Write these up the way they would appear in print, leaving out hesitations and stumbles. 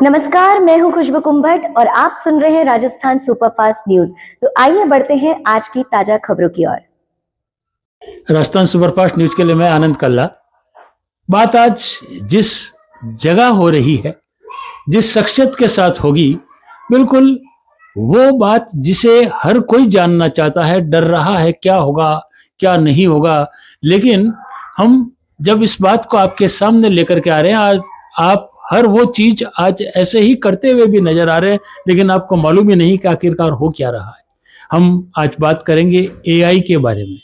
नमस्कार, मैं हूं खुशबू कुंभट और आप सुन रहे हैं राजस्थान सुपरफास्ट न्यूज। तो आइए बढ़ते हैं आज की ताजा खबरों की ओर। राजस्थान सुपरफास्ट न्यूज के लिए मैं आनंद कल्ला। बात आज जिस जगह हो रही है, जिस शख्सियत के साथ होगी, बिल्कुल वो बात जिसे हर कोई जानना चाहता है, डर रहा है क्या होगा क्या नहीं होगा। लेकिन हम जब इस बात को आपके सामने लेकर के आ रहे हैं, आज आप हर वो चीज आज ऐसे ही करते हुए भी नजर आ रहे हैं, लेकिन आपको मालूम ही नहीं कि आखिरकार हो क्या रहा है। हम आज बात करेंगे एआई के बारे में।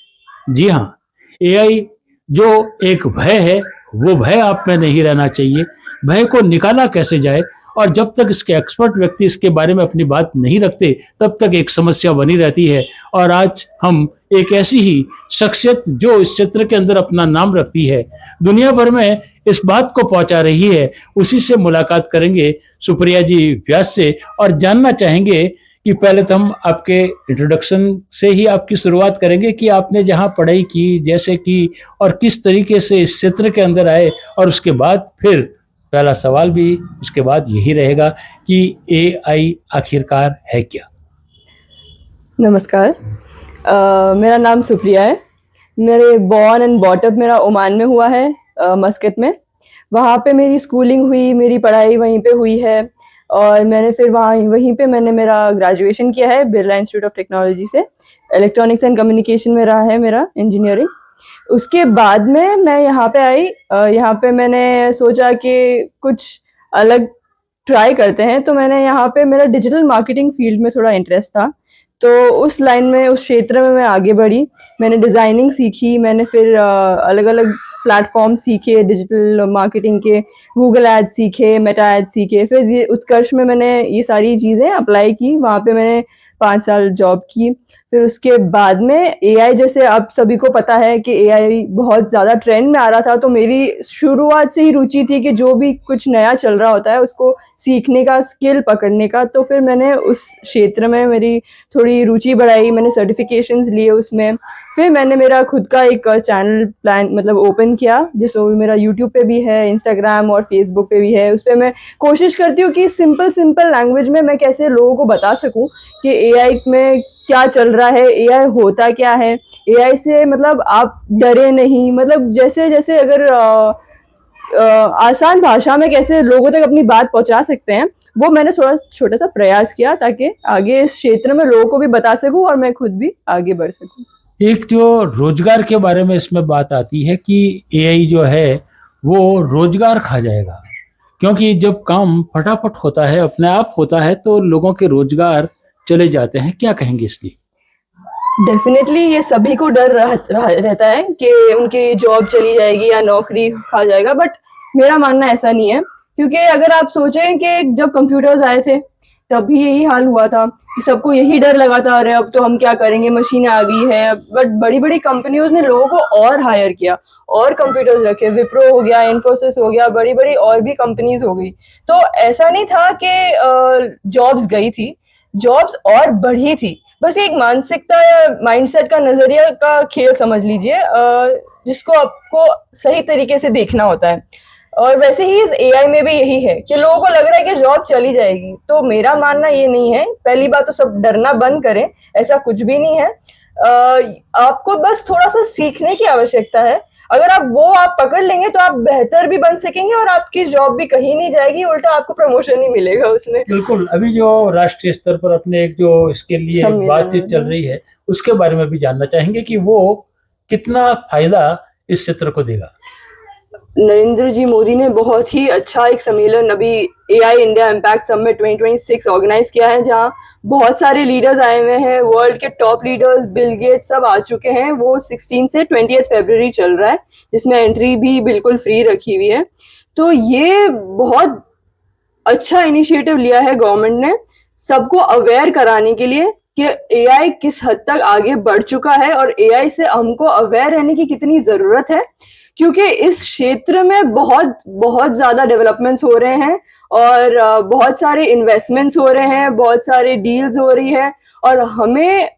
जी हाँ, एआई जो एक भय है, वो भय आप में नहीं रहना चाहिए। भय को निकाला कैसे जाए, और जब तक इसके एक्सपर्ट व्यक्ति इसके बारे में अपनी बात नहीं रखते, तब तक एक समस्या बनी रहती है। और आज हम एक ऐसी ही शख्सियत जो इस क्षेत्र के अंदर अपना नाम रखती है, दुनिया भर में इस बात को पहुंचा रही है, उसी से मुलाकात करेंगे, सुप्रिया जी व्यास से। और जानना चाहेंगे कि पहले तो हम आपके इंट्रोडक्शन से ही आपकी शुरुआत करेंगे कि आपने जहां पढ़ाई की, जैसे की, और किस तरीके से इस क्षेत्र के अंदर आए। और उसके बाद फिर पहला सवाल भी उसके बाद यही रहेगा कि एआई आखिरकार है क्या। नमस्कार, मेरा नाम सुप्रिया है। मेरे बॉर्न एंड बॉटअप मेरा ओमान में हुआ है, मस्कट में। वहाँ पे मेरी स्कूलिंग हुई, मेरी पढ़ाई वहीं पे हुई है। और मैंने फिर वहीं पे मैंने मेरा ग्रेजुएशन किया है बिरला इंस्टीट्यूट ऑफ टेक्नोलॉजी से। इलेक्ट्रॉनिक्स एंड कम्युनिकेशन में रहा है मेरा इंजीनियरिंग। उसके बाद में मैं यहाँ पे आई। यहाँ पे मैंने सोचा कि कुछ अलग ट्राई करते हैं, तो मैंने यहाँ पे मेरा डिजिटल मार्केटिंग फील्ड में थोड़ा इंटरेस्ट था, तो उस लाइन में, उस क्षेत्र में मैं आगे बढ़ी। मैंने डिज़ाइनिंग सीखी, मैंने फिर अलग अलग प्लेटफॉर्म सीखे डिजिटल मार्केटिंग के, गूगल एड्स सीखे, मेटा एड्स सीखे। फिर ये उत्कर्ष में मैंने ये सारी चीज़ें अप्लाई की, वहाँ पे मैंने 5 साल जॉब की। फिर उसके बाद में एआई, जैसे आप सभी को पता है कि एआई बहुत ज़्यादा ट्रेंड में आ रहा था, तो मेरी शुरुआत से ही रुचि थी कि जो भी कुछ नया चल रहा होता है उसको सीखने का, स्किल पकड़ने का। तो फिर मैंने उस क्षेत्र में मेरी थोड़ी रुचि बढ़ाई, मैंने सर्टिफिकेशंस लिए उसमें। फिर मैंने मेरा खुद का एक चैनल मतलब ओपन किया, जिसमें मेरा यूट्यूब पे भी है, इंस्टाग्राम और फेसबुक पे भी है। उस पर मैं कोशिश करती हूँ कि सिंपल लैंग्वेज में मैं कैसे लोगों को बता सकूँ कि एआई में क्या चल रहा है, एआई होता क्या है, एआई से मतलब आप डरे नहीं। मतलब जैसे जैसे अगर आसान भाषा में कैसे लोगों तक अपनी बात पहुंचा सकते हैं, वो मैंने थोड़ा छोटा सा प्रयास किया, ताकि आगे इस क्षेत्र में लोगों को भी बता सकूं और मैं खुद भी आगे बढ़ सकूं। एक जो रोजगार के बारे में इसमें बात आती है कि एआई जो है वो रोजगार खा जाएगा, क्योंकि जब काम फटाफट होता है, अपने आप होता है, तो लोगों के रोजगार चले जाते हैं। क्या कहेंगे इसलिए? डेफिनेटली ये सभी को डर रहता है कि उनकी जॉब चली जाएगी या नौकरी खा जाएगा, बट मेरा मानना ऐसा नहीं है। क्योंकि अगर आप सोचें कि जब कंप्यूटर्स आए थे तब भी यही हाल हुआ था कि सबको यही डर लगा था, अरे अब तो हम क्या करेंगे, मशीनें आ गई है। बट बड़ी बड़ी कंपनियों ने लोगों को और हायर किया, और कंप्यूटर्स रखे, विप्रो हो गया, इन्फोसिस हो गया, बड़ी बड़ी और भी कंपनीज हो गई। तो ऐसा नहीं था कि जॉब्स गई थी, जॉब्स और बढ़ी थी। बस एक मानसिकता या माइंडसेट का, नजरिया का खेल समझ लीजिए, जिसको आपको सही तरीके से देखना होता है। और वैसे ही इस एआई में भी यही है कि लोगों को लग रहा है कि जॉब चली जाएगी। तो मेरा मानना ये नहीं है। पहली बात तो सब डरना बंद करें, ऐसा कुछ भी नहीं है। आपको बस थोड़ा सा सीखने की आवश्यकता है। अगर आप पकड़ लेंगे तो आप बेहतर भी बन सकेंगे, और आपकी जॉब भी कहीं नहीं जाएगी, उल्टा आपको प्रमोशन ही मिलेगा उसमें। बिल्कुल। अभी जो राष्ट्रीय स्तर पर अपने एक जो इसके लिए बातचीत चल रही है, उसके बारे में भी जानना चाहेंगे कि वो कितना फायदा इस क्षेत्र को देगा। नरेंद्र जी मोदी ने बहुत ही अच्छा एक सम्मेलन अभी AI India impact summit 2026 organise किया है, जहां बहुत सारे लीडर्स आए हुए हैं। वर्ल्ड के टॉप लीडर्स, बिल गेट्स, सब आ चुके हैं। वो 16 से 20 फरवरी चल रहा है, जिसमें एंट्री भी बिल्कुल फ्री रखी हुई है। तो ये बहुत अच्छा इनिशिएटिव लिया है गवर्नमेंट ने, सबको अवेयर कराने के लिए कि एआई किस हद तक आगे बढ़ चुका है और एआई से हमको अवेयर रहने की कितनी जरूरत है। क्योंकि इस क्षेत्र में बहुत बहुत ज्यादा डेवलपमेंट्स हो रहे हैं, और बहुत सारे इन्वेस्टमेंट्स हो रहे हैं, बहुत सारे डील्स हो रही है, और हमें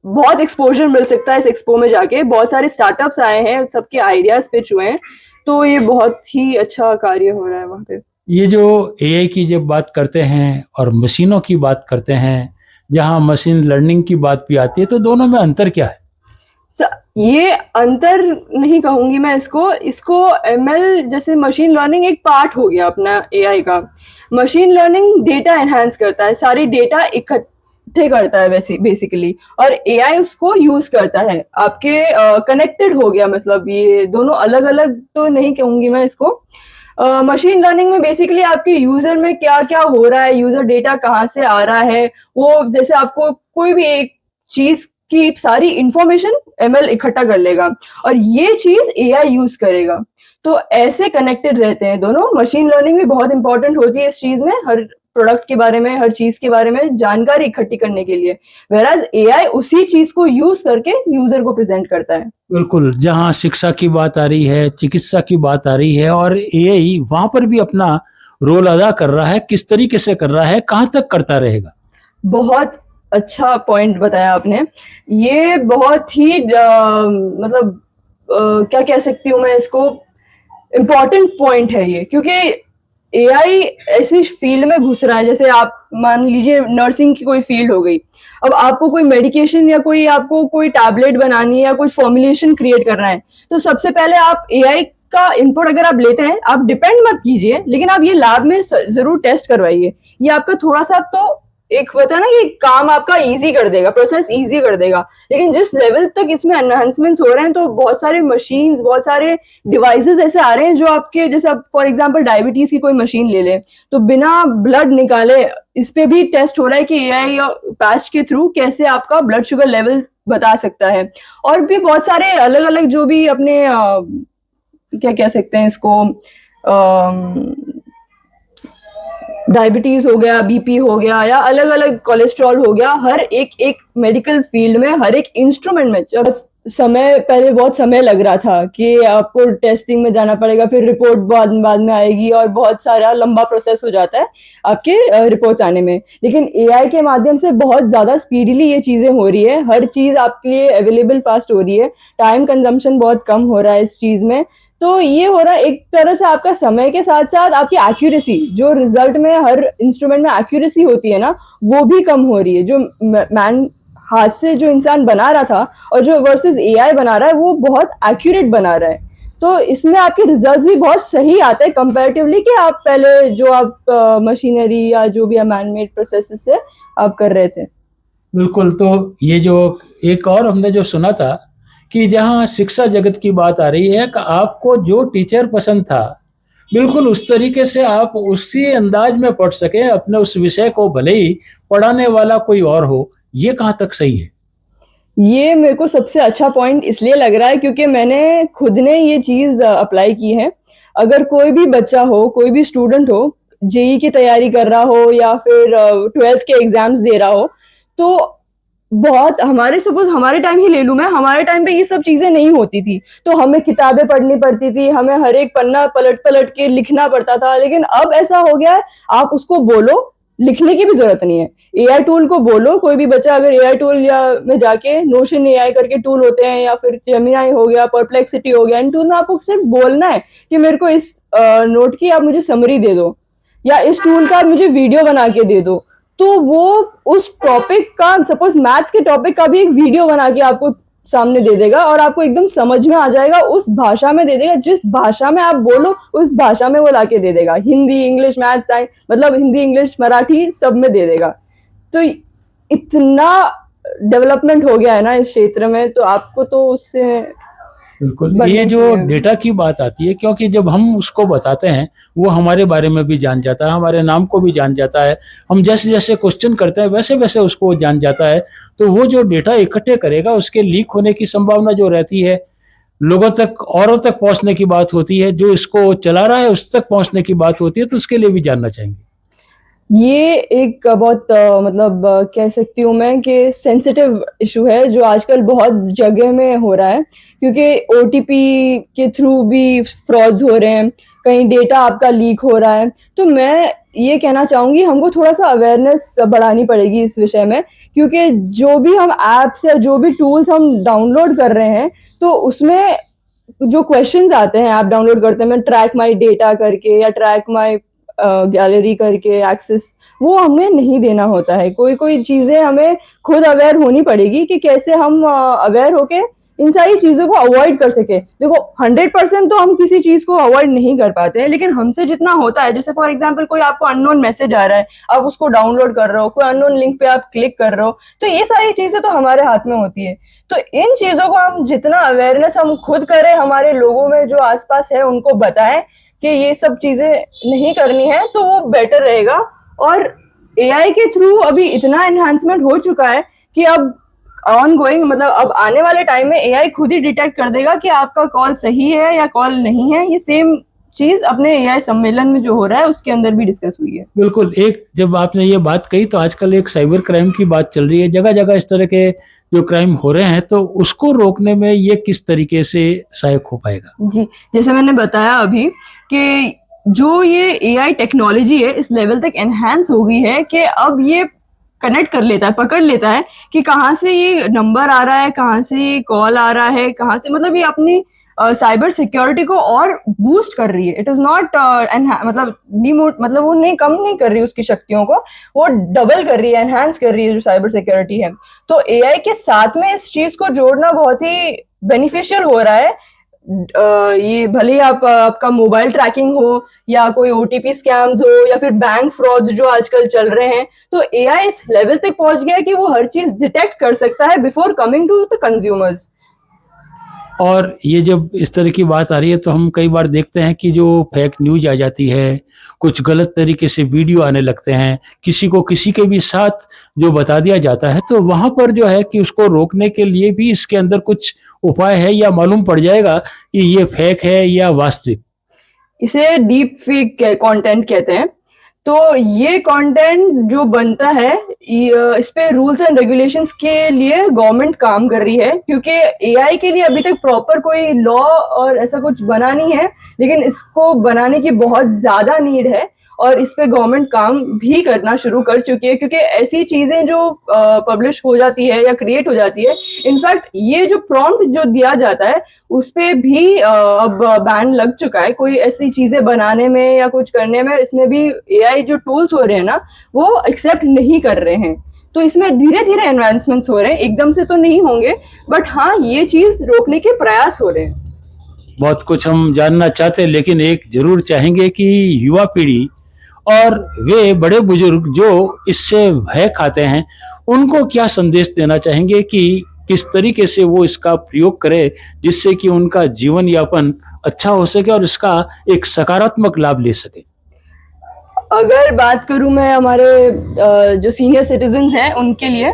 बहुत एक्सपोजर मिल सकता है इस एक्सपो में जाके। बहुत सारे स्टार्टअप्स आए हैं, सबके आइडियाज पिच हुए हैं, तो ये बहुत ही अच्छा कार्य हो रहा है वहाँ पे। ये जो एआई की जब बात करते हैं और मशीनों की बात करते हैं, जहां मशीन लर्निंग की बात भी आती है, तो दोनों में अंतर क्या है? ये अंतर नहीं कहूंगी मैं इसको इसको एमएल जैसे मशीन लर्निंग एक पार्ट हो गया अपना एआई का। मशीन लर्निंग डेटा एनहांस करता है, सारी डेटा इकट्ठे करता है वैसे बेसिकली, और एआई उसको यूज करता है आपके कनेक्टेड हो गया। मतलब ये दोनों अलग अलग तो नहीं कहूंगी मैं इसको। मशीन लर्निंग में बेसिकली आपके यूजर में क्या क्या हो रहा है, यूजर डेटा कहाँ से आ रहा है, वो जैसे आपको कोई भी एक चीज की सारी इंफॉर्मेशन एमएल इकट्ठा कर लेगा और ये चीज एआई यूज करेगा। तो ऐसे कनेक्टेड रहते हैं दोनों। मशीन लर्निंग भी बहुत इंपॉर्टेंट होती है इस चीज में, हर प्रोडक्ट के बारे में, हर चीज के बारे में जानकारी इकट्ठी करने के लिए, वेराज एआई उसी चीज को यूज करके यूजर को प्रेजेंट करता है। बिल्कुल, जहां शिक्षा की बात आ रही है, चिकित्सा की बात आ रही है, और एआई वहां पर भी अपना रोल अदा कर रहा है। किस तरीके से कर रहा है, कहां तक करता रहेगा? बहुत अच्छा पॉइंट बताया आपने। ये बहुत ही मतलब क्या कह सकती हूँ मैं इसको, इम्पॉर्टेंट पॉइंट है ये, क्योंकि एआई ऐसी फील्ड में घुस रहा है। जैसे आप मान लीजिए नर्सिंग की कोई फील्ड हो गई, अब आपको कोई मेडिकेशन या कोई आपको कोई टैबलेट बनानी है या कोई फॉर्मुलेशन क्रिएट करना है, तो सबसे पहले आप एआई का इनपुट अगर आप लेते हैं, आप डिपेंड मत कीजिए, लेकिन आप ये लैब में जरूर टेस्ट करवाइए। ये आपका थोड़ा सा तो एक होता है ना कि काम आपका इजी कर देगा, प्रोसेस इजी कर देगा, लेकिन जिस लेवल तक इसमें एनहांसमेंट्स हो रहे हैं, तो बहुत सारे मशीन्स, बहुत सारे डिवाइसेस ऐसे आ रहे हैं जो आपके, जैसे आप फॉर एग्जांपल डायबिटीज की कोई मशीन ले लें, तो बिना ब्लड निकाले इस पे भी टेस्ट हो रहा है कि एआई पैच के थ्रू कैसे आपका ब्लड शुगर लेवल बता सकता है। और भी बहुत सारे अलग अलग जो भी अपने क्या कह सकते हैं इसको, डायबिटीज हो गया, बीपी हो गया, या अलग अलग कोलेस्ट्रॉल हो गया, हर एक एक मेडिकल फील्ड में, हर एक इंस्ट्रूमेंट में समय, पहले बहुत समय लग रहा था कि आपको टेस्टिंग में जाना पड़ेगा, फिर रिपोर्ट बाद में आएगी, और बहुत सारा लंबा प्रोसेस हो जाता है आपके रिपोर्ट्स आने में। लेकिन एआई के माध्यम से बहुत ज्यादा स्पीडीली ये चीजें हो रही है, हर चीज आपके लिए अवेलेबल फास्ट हो रही है, टाइम कंजम्पशन बहुत कम हो रहा है इस चीज में। तो ये हो रहा है एक तरह से, आपका समय के साथ साथ आपकी एक्यूरेसी, जो रिजल्ट में हर इंस्ट्रूमेंट में एक्यूरेसी होती है ना, वो भी कम हो रही है। जो मैन हाथ से जो इंसान बना रहा था और जो वर्सेस एआई बना रहा है, वो बहुत एक्यूरेट बना रहा है। तो इसमें आपके रिजल्ट्स भी बहुत सही आते हैं कंपैरेटिवली कि आप पहले जो आप मशीनरी या जो भी मैन मेड प्रोसेसेस से आप कर रहे थे। बिल्कुल। तो ये जो एक और हमने जो सुना था कि जहाँ शिक्षा जगत की बात आ रही है कि आपको जो टीचर पसंद था, बिल्कुल उस तरीके से आप उसी अंदाज में पढ़ सके अपने उस विषय को, भले ही पढ़ाने वाला कोई और हो। ये कहाँ तक सही है? ये मेरे को सबसे अच्छा पॉइंट इसलिए लग रहा है क्योंकि मैंने खुद ने ये चीज अप्लाई की है। अगर कोई भी बच्चा हो, कोई भी स्टूडेंट हो, जेई की तैयारी कर रहा हो या फिर 12th के एग्जाम्स दे रहा हो, तो बहुत हमारे, सपोज हमारे टाइम ही ले लूं मैं, हमारे टाइम पे ये सब चीजें नहीं होती थी, तो हमें किताबें पढ़नी पड़ती थी, हमें हर एक पन्ना पलट पलट के लिखना पड़ता था। लेकिन अब ऐसा हो गया है, आप उसको बोलो, लिखने की भी जरूरत नहीं है। एआई टूल को बोलो, कोई भी बच्चा अगर एआई टूल या में जाके, नोशन एआई करके टूल होते हैं, या फिर जेमिनाई हो गया, परप्लेक्सिटी हो गया, इन टूल में आपको सिर्फ बोलना है कि मेरे को इस नोट की आप मुझे समरी दे दो, या इस टूल का आप मुझे वीडियो बना के दे दो, तो वो उस टॉपिक का, सपोज मैथ्स के टॉपिक का भी एक वीडियो बना के आपको सामने दे देगा, और आपको एकदम समझ में आ जाएगा, उस भाषा में दे देगा, जिस भाषा में आप बोलो उस भाषा में वो लाके दे देगा। हिंदी, इंग्लिश, मैथ, साइंस, मतलब हिंदी, इंग्लिश, मराठी सब में दे देगा। तो इतना डेवलपमेंट हो गया है ना इस क्षेत्र में, तो आपको तो उससे बिल्कुल। ये जो डेटा की बात आती है, क्योंकि जब हम उसको बताते हैं, वो हमारे बारे में भी जान जाता है, हमारे नाम को भी जान जाता है, हम जैसे जैसे क्वेश्चन करते हैं वैसे वैसे उसको जान जाता है। तो वो जो डेटा इकट्ठे करेगा, उसके लीक होने की संभावना जो रहती है, लोगों तक, औरों तक पहुंचने की बात होती है, जो इसको चला रहा है उस तक पहुंचने की बात होती है, तो उसके लिए भी जानना चाहेंगे। ये एक बहुत मतलब कह सकती हूँ मैं कि सेंसिटिव इशू है, जो आजकल बहुत जगह में हो रहा है, क्योंकि ओटीपी के थ्रू भी फ्रॉड्स हो रहे हैं, कहीं डेटा आपका लीक हो रहा है। तो मैं ये कहना चाहूंगी, हमको थोड़ा सा अवेयरनेस बढ़ानी पड़ेगी इस विषय में, क्योंकि जो भी हम ऐप्स या जो भी टूल्स हम डाउनलोड कर रहे हैं, तो उसमें जो क्वेश्चंस आते हैं, ऐप डाउनलोड करते हैं, ट्रैक माई डेटा करके या ट्रैक माई गैलरी करके एक्सेस, वो हमें नहीं देना होता है। कोई कोई चीज़ें हमें खुद अवेयर होनी पड़ेगी कि कैसे हम अवेयर होके इन सारी चीज़ों को अवॉइड कर सके। देखो 100% तो हम किसी चीज़ को अवॉइड नहीं कर पाते हैं, लेकिन हमसे जितना होता है, जैसे फॉर एग्जांपल कोई आपको अननोन मैसेज आ रहा है, आप उसको डाउनलोड कर रहे हो, कोई अननोन लिंक पे आप क्लिक कर रहे हो, तो ये सारी चीज़ें तो हमारे हाथ में होती है। तो इन चीज़ों को हम जितना अवेयरनेस हम खुद करें, हमारे लोगों में जो आसपास है उनको बताएं कि ये सब चीज़ें नहीं करनी है, तो वो बेटर रहेगा। और एआई के थ्रू अभी इतना एनहांसमेंट हो चुका है कि अब ऑन गोइंग, मतलब अब आने वाले टाइम में एआई खुद ही डिटेक्ट कर देगा कि आपका कॉल सही है या कॉल नहीं है। ये सेम चीज अपने एआई सम्मेलन में जो हो रहा है उसके अंदर भी डिस्कस हुई है। बिल्कुल। एक जब आपने ये बात कही तो आजकल एक साइबर क्राइम की बात चल रही है, जगह जगह इस तरह के जो क्राइम हो रहे हैं, तो उसको रोकने में ये किस तरीके से सहायक हो पाएगा? जी, जैसे मैंने बताया अभी कि जो ये एआई टेक्नोलॉजी है इस लेवल तक एनहांस हो गई है कि अब ये कनेक्ट कर लेता है, पकड़ लेता है कि कहाँ से ये नंबर आ रहा है, कहाँ से ये कॉल आ रहा है, कहाँ से, मतलब ये अपनी साइबर सिक्योरिटी को और बूस्ट कर रही है। इट इज नॉट मतलब डिमोट, मतलब वो नहीं कम नहीं कर रही उसकी शक्तियों को, वो डबल कर रही है, एनहांस कर रही है जो साइबर सिक्योरिटी है। तो एआई के साथ में इस चीज को जोड़ना बहुत ही बेनिफिशियल हो रहा है। ये भले ही आपका मोबाइल ट्रैकिंग हो या कोई ओटीपी स्कैम्स हो या फिर बैंक फ्रॉड्स जो आजकल चल रहे हैं, तो एआई इस लेवल तक पहुंच गया है कि वो हर चीज डिटेक्ट कर सकता है before coming to the consumers. और ये जब इस तरह की बात आ रही है तो हम कई बार देखते हैं कि जो फेक न्यूज आ जाती है, कुछ गलत तरीके से वीडियो आने लगते हैं, किसी को किसी के भी साथ जो बता दिया जाता है, तो वहां पर जो है कि उसको रोकने के लिए भी इसके अंदर कुछ उपाय है या मालूम पड़ जाएगा कि ये फेक है या वास्तविक? इसे डीप फेक कंटेंट कहते हैं। तो ये कंटेंट जो बनता है, इस पे रूल्स एंड रेगुलेशंस के लिए गवर्नमेंट काम कर रही है, क्योंकि एआई के लिए अभी तक प्रॉपर कोई लॉ और ऐसा कुछ बना नहीं है, लेकिन इसको बनाने की बहुत ज्यादा नीड है और इस पे गवर्नमेंट काम भी करना शुरू कर चुकी है। क्योंकि ऐसी चीजें जो पब्लिश हो जाती है या क्रिएट हो जाती है, इनफैक्ट ये जो प्रॉम्प्ट जो दिया जाता है उस पे भी अब बैन लग चुका है। कोई ऐसी चीजें बनाने में या कुछ करने में, इसमें भी एआई जो टूल्स हो रहे हैं ना, वो एक्सेप्ट नहीं कर रहे हैं। तो इसमें धीरे धीरे एडवांसमेंट्स हो रहे हैं, एकदम से तो नहीं होंगे, बट हाँ ये चीज रोकने के प्रयास हो रहे हैं। बहुत कुछ हम जानना चाहते हैं, लेकिन एक जरूर चाहेंगे कि युवा पीढ़ी और वे बड़े बुजुर्ग जो इससे भय खाते हैं, उनको क्या संदेश देना चाहेंगे कि किस तरीके से वो इसका प्रयोग करें जिससे कि उनका जीवन यापन अच्छा हो सके और इसका एक सकारात्मक लाभ ले सके? अगर बात करूं मैं हमारे जो सीनियर सिटीजन्स हैं उनके लिए,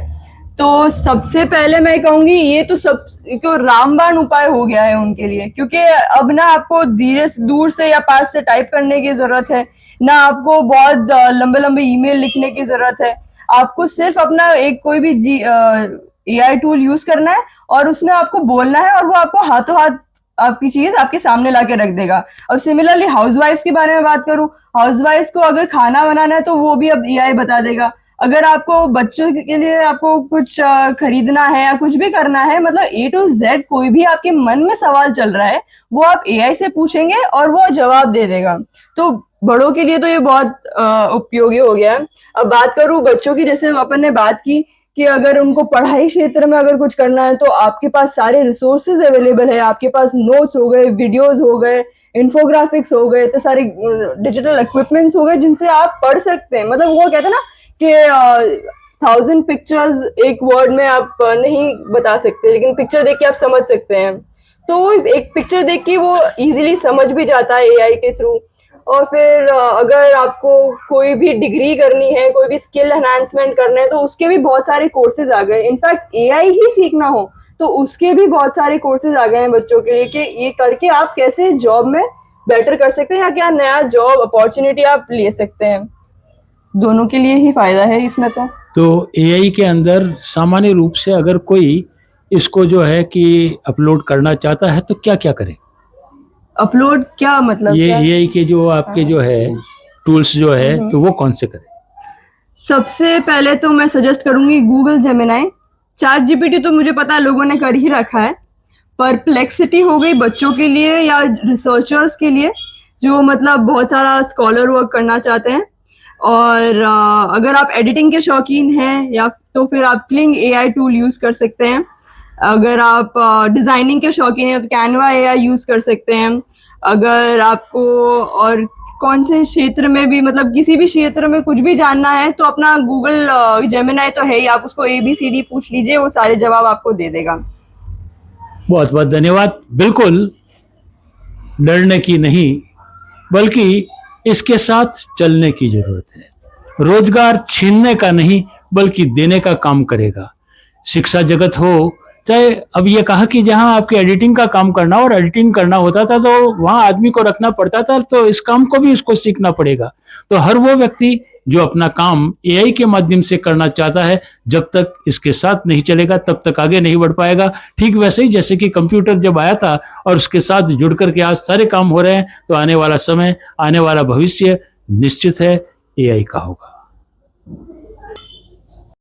तो सबसे पहले मैं कहूंगी ये तो सब को रामबाण उपाय हो गया है उनके लिए। क्योंकि अब ना आपको धीरे दूर से या पास से टाइप करने की जरूरत है, ना आपको बहुत लंबे लंबे ईमेल लिखने की जरूरत है। आपको सिर्फ अपना एक कोई भी एआई टूल यूज करना है और उसमें आपको बोलना है और वो आपको हाथों हाथ आपकी चीज आपके सामने लाके रख देगा। और सिमिलरली हाउसवाइफ्स के बारे में बात करूं, हाउसवाइफ्स को अगर खाना बनाना है तो वो भी अब एआई बता देगा। अगर आपको बच्चों के लिए आपको कुछ खरीदना है या कुछ भी करना है, मतलब ए टू जेड कोई भी आपके मन में सवाल चल रहा है, वो आप एआई से पूछेंगे और वो जवाब दे देगा। तो बड़ों के लिए तो ये बहुत उपयोगी हो गया है। अब बात करूं बच्चों की, जैसे अपन ने बात की कि अगर उनको पढ़ाई क्षेत्र में अगर कुछ करना है तो आपके पास सारे रिसोर्सेज अवेलेबल है। आपके पास नोट्स हो गए, वीडियोस हो गए, इन्फोग्राफिक्स हो गए, तो सारे डिजिटल इक्विपमेंट्स हो गए जिनसे आप पढ़ सकते हैं। मतलब वो कहते हैं ना कि 1000 पिक्चर्स एक वर्ड में आप नहीं बता सकते, लेकिन पिक्चर देख के आप समझ सकते हैं। तो एक पिक्चर देख के वो इजीली समझ भी जाता है एआई के थ्रू। और फिर अगर आपको कोई भी डिग्री करनी है, कोई भी स्किल एनहांसमेंट करना है, तो उसके भी बहुत सारे कोर्सेज आ गए। इनफैक्ट एआई ही सीखना हो तो उसके भी बहुत सारे कोर्सेज आ गए हैं बच्चों के लिए कि ये करके आप कैसे जॉब में बेटर कर सकते हैं या क्या नया जॉब अपॉर्चुनिटी आप ले सकते हैं। दोनों के लिए ही फायदा है इसमें। तो एआई के अंदर सामान्य रूप से अगर कोई इसको जो है कि अपलोड करना चाहता है तो क्या क्या करे? अपलोड क्या मतलब? ये एआई के जो आपके जो है टूल्स जो है तो वो कौन से करें? सबसे पहले तो मैं सजेस्ट करूंगी गूगल जेमिनाई। चैट जीपीटी तो मुझे पता है लोगों ने कर ही रखा है। परप्लेक्सिटी हो गई बच्चों के लिए या रिसर्चर्स के लिए, जो मतलब बहुत सारा स्कॉलर वर्क करना चाहते हैं। और अगर आप एडिटिंग के शौकीन हैं या तो फिर आप क्लिंग AI टूल यूज़ कर सकते हैं। अगर आप डिज़ाइनिंग के शौकीन हैं तो कैनवा AI यूज़ कर सकते हैं। अगर आपको और कौन से क्षेत्र में भी मतलब किसी भी क्षेत्र में कुछ भी जानना है तो अपना गूगल जेमिनाई तो है ही, आप उसको ABCD पूछ लीजिए, वो सारे जवाब आपको दे देगा। बहुत बहुत धन्यवाद। बिल्कुल डरने की नहीं बल्कि इसके साथ चलने की जरूरत है। रोजगार छीनने का नहीं बल्कि देने का काम करेगा। शिक्षा जगत हो चाहे, अब ये कहा कि जहां आपके एडिटिंग का काम करना और एडिटिंग करना होता था तो वहां आदमी को रखना पड़ता था, तो इस काम को भी इसको सीखना पड़ेगा। तो हर वो व्यक्ति जो अपना काम AI के माध्यम से करना चाहता है, जब तक इसके साथ नहीं चलेगा तब तक आगे नहीं बढ़ पाएगा। ठीक वैसे ही जैसे कि कंप्यूटर जब आया था और उसके साथ जुड़ करके आज सारे काम हो रहे हैं, तो आने वाला समय, आने वाला भविष्य निश्चित है AI का होगा।